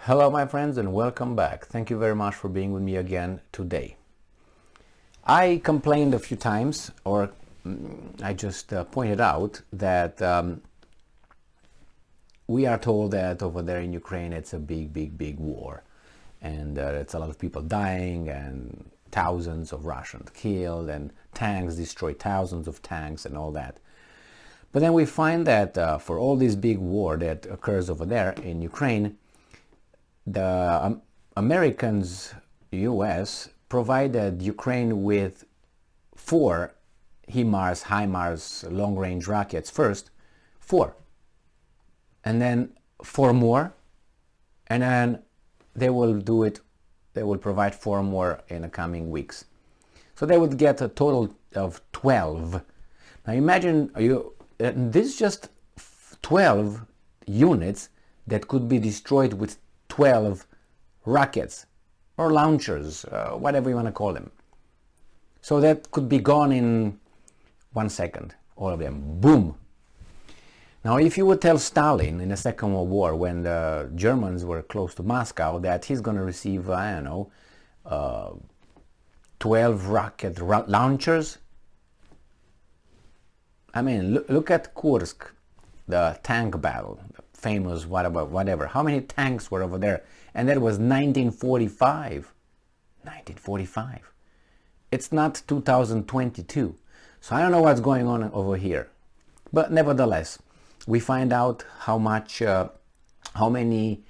Hello my friends and welcome back. Thank you very much for being with me again today. I complained a few times, or I just pointed out that we are told that over there in Ukraine it's a big war, and it's a lot of people dying and thousands of Russians killed and tanks destroyed, thousands of tanks and all that. But then we find that for all this big war that occurs over there in Ukraine, the Americans, US, provided Ukraine with 4 HIMARS long-range rockets first, 4, and then 4 more, and then they will provide 4 more in the coming weeks. So they would get a total of 12. Now imagine, this is just 12 units that could be destroyed with 12 rockets or launchers, whatever you want to call them. So that could be gone in 1 second, all of them, boom. Now if you would tell Stalin in the Second World War, when the Germans were close to Moscow, that he's going to receive, 12 rocket launchers, I mean, look at Kursk, the tank battle, famous whatever. How many tanks were over there? And that was 1945. 1945. It's not 2022. So I don't know what's going on over here. But nevertheless, we find out how many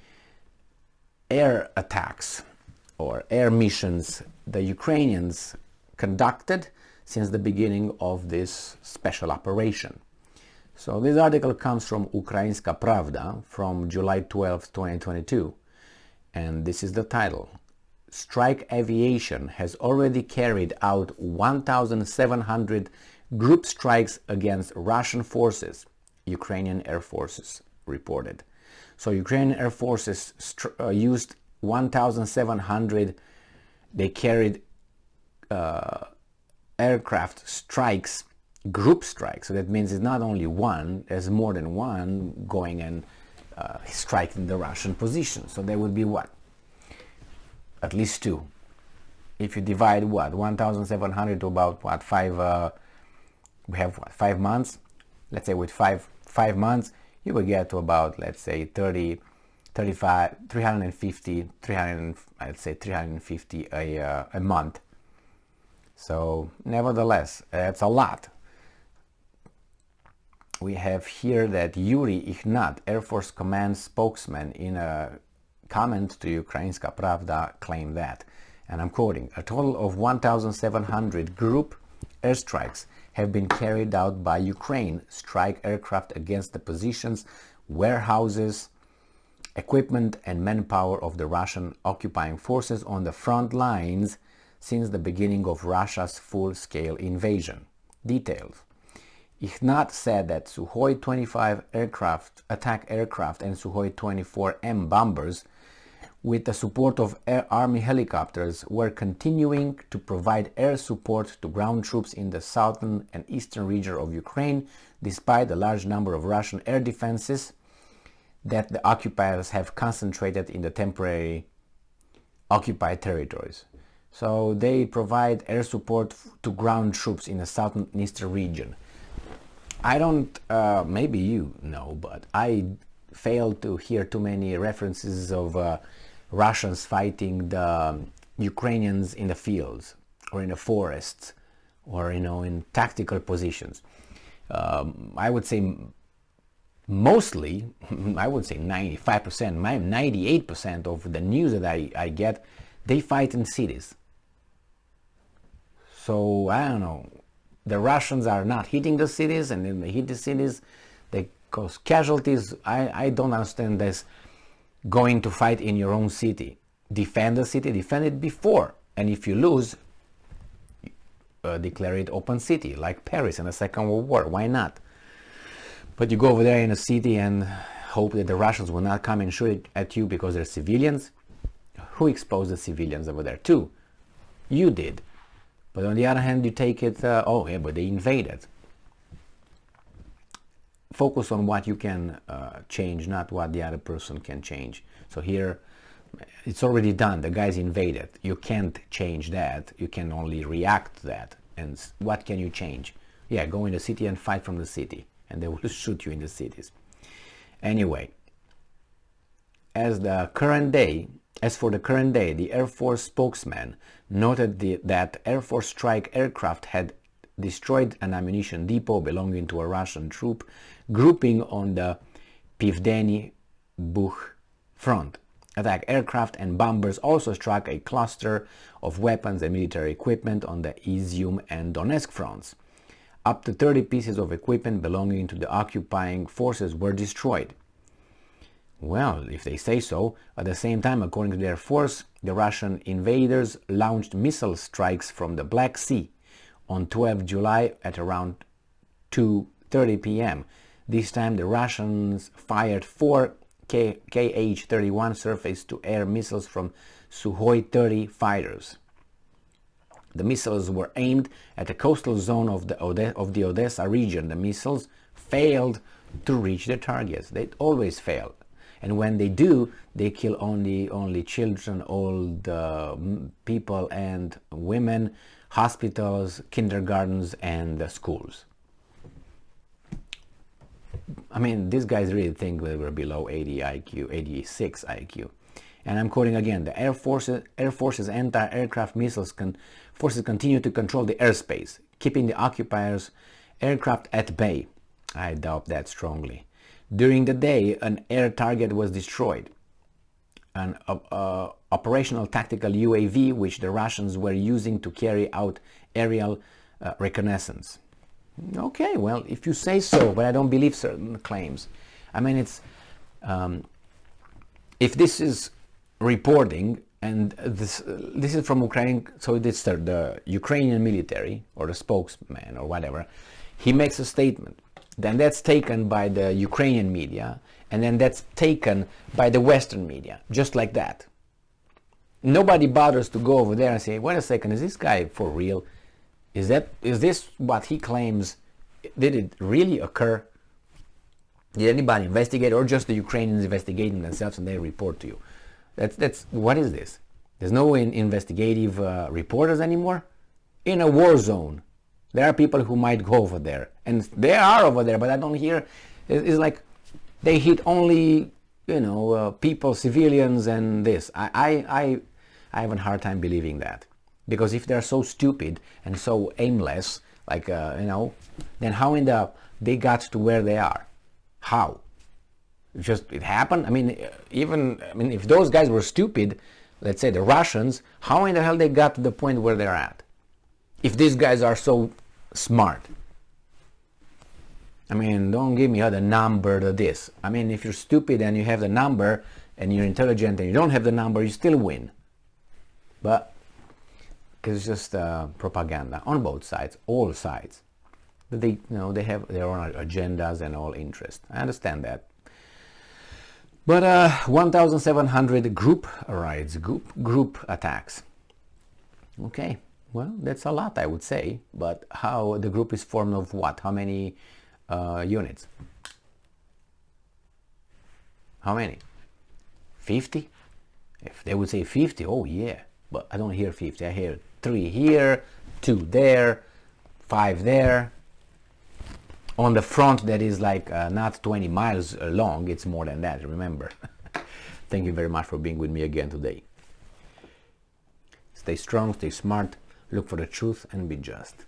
air attacks or air missions the Ukrainians conducted since the beginning of this special operation. So this article comes from Ukrainska Pravda from July 12, 2022, and this is the title. Strike Aviation has already carried out 1,700 group strikes against Russian forces, Ukrainian Air Forces reported. So Ukrainian Air Forces used 1,700, they carried aircraft strikes, group strikes. So that means it's not only one, there's more than one going and striking the Russian position. So there would be what? At least 2. If you divide 1,700 to about 5, we have 5 months. Let's say with five months, you will get to about, let's say 30, 35, 350, 350 a month. So nevertheless, that's a lot. We have here that Yuri Ignat, Air Force Command spokesman, in a comment to Ukrainska Pravda claimed that, and I'm quoting, a total of 1,700 group airstrikes have been carried out by Ukraine strike aircraft against the positions, warehouses, equipment and manpower of the Russian occupying forces on the front lines since the beginning of Russia's full-scale invasion. Details. Ignat said that Sukhoi 25 attack aircraft and Sukhoi 24M bombers, with the support of army helicopters, were continuing to provide air support to ground troops in the southern and eastern region of Ukraine, despite the large number of Russian air defenses that the occupiers have concentrated in the temporary occupied territories. So they provide air support to ground troops in the southern and eastern region. I don't, maybe you know, but I failed to hear too many references of Russians fighting the Ukrainians in the fields or in the forests or, in tactical positions. I would say mostly, I would say 95%, 98% of the news that I get, they fight in cities. So, I don't know. The Russians are not hitting the cities, and then they hit the cities, they cause casualties. I don't understand this going to fight in your own city. Defend the city, defend it before. And if you lose, declare it open city, like Paris in the Second World War. Why not? But you go over there in a city and hope that the Russians will not come and shoot at you because they're civilians. Who exposed the civilians over there too? You did. But on the other hand, you take it, oh yeah, but they invaded. Focus on what you can change, not what the other person can change. So here It's already done. The guys invaded. You can't change that. You can only react to that. And what can you change? Yeah, go in the city and fight from the city, and they will shoot you in the cities. Anyway, as for the current day, the Air Force spokesman noted that Air Force strike aircraft had destroyed an ammunition depot belonging to a Russian troop grouping on the Pivdeny Bukh front. Attack aircraft and bombers also struck a cluster of weapons and military equipment on the Izium and Donetsk fronts. Up to 30 pieces of equipment belonging to the occupying forces were destroyed. Well, if they say so. At the same time, according to the Air Force, the Russian invaders launched missile strikes from the Black Sea on 12 July at around 2:30 p.m. This time the Russians fired 4 Kh-31 surface-to-air missiles from Sukhoi 30 fighters. The missiles were aimed at the coastal zone of the Odessa region. The missiles failed to reach their targets. They always fail. And when they do, they kill only children, old people and women, hospitals, kindergartens and schools. I mean, these guys really think they were below 80 IQ, 86 IQ. And I'm quoting again, the Air Force's anti-aircraft missiles forces continue to control the airspace, keeping the occupiers' aircraft at bay. I doubt that strongly. During the day, an air target was destroyed. An operational tactical UAV, which the Russians were using to carry out aerial reconnaissance. Okay, well, if you say so, but I don't believe certain claims. I mean, it's if this is reporting, and this is from Ukraine, so it's the Ukrainian military or the spokesman or whatever, he makes a statement. Then that's taken by the Ukrainian media, and then that's taken by the Western media, just like that. Nobody bothers to go over there and say, wait a second, is this guy for real? Is this what he claims? Did it really occur? Did anybody investigate, or just the Ukrainians investigating themselves and they report to you? That's what is this? There's no investigative reporters anymore? In a war zone, there are people who might go over there, and they are over there, but I don't hear. It's like they hit only, people, civilians, and this. I have a hard time believing that. Because if they're so stupid and so aimless, like, then how they got to where they are? How? It happened? I mean, if those guys were stupid, let's say the Russians, how in the hell they got to the point where they're at? If these guys are so smart. I mean, don't give me the number to this. I mean, if you're stupid and you have the number, and you're intelligent and you don't have the number, you still win. But it's just propaganda on both sides, all sides. But they have their own agendas and all interest. I understand that. But 1,700 group raids, group attacks. Okay, well, that's a lot, I would say. But how the group is formed of what? How many units? How many? 50? If they would say 50, oh yeah. But I don't hear 50. I hear 3 here, 2 there, 5 there. On the front that is like not 20 miles long, it's more than that, remember. Thank you very much for being with me again today. Stay strong, stay smart, look for the truth and be just.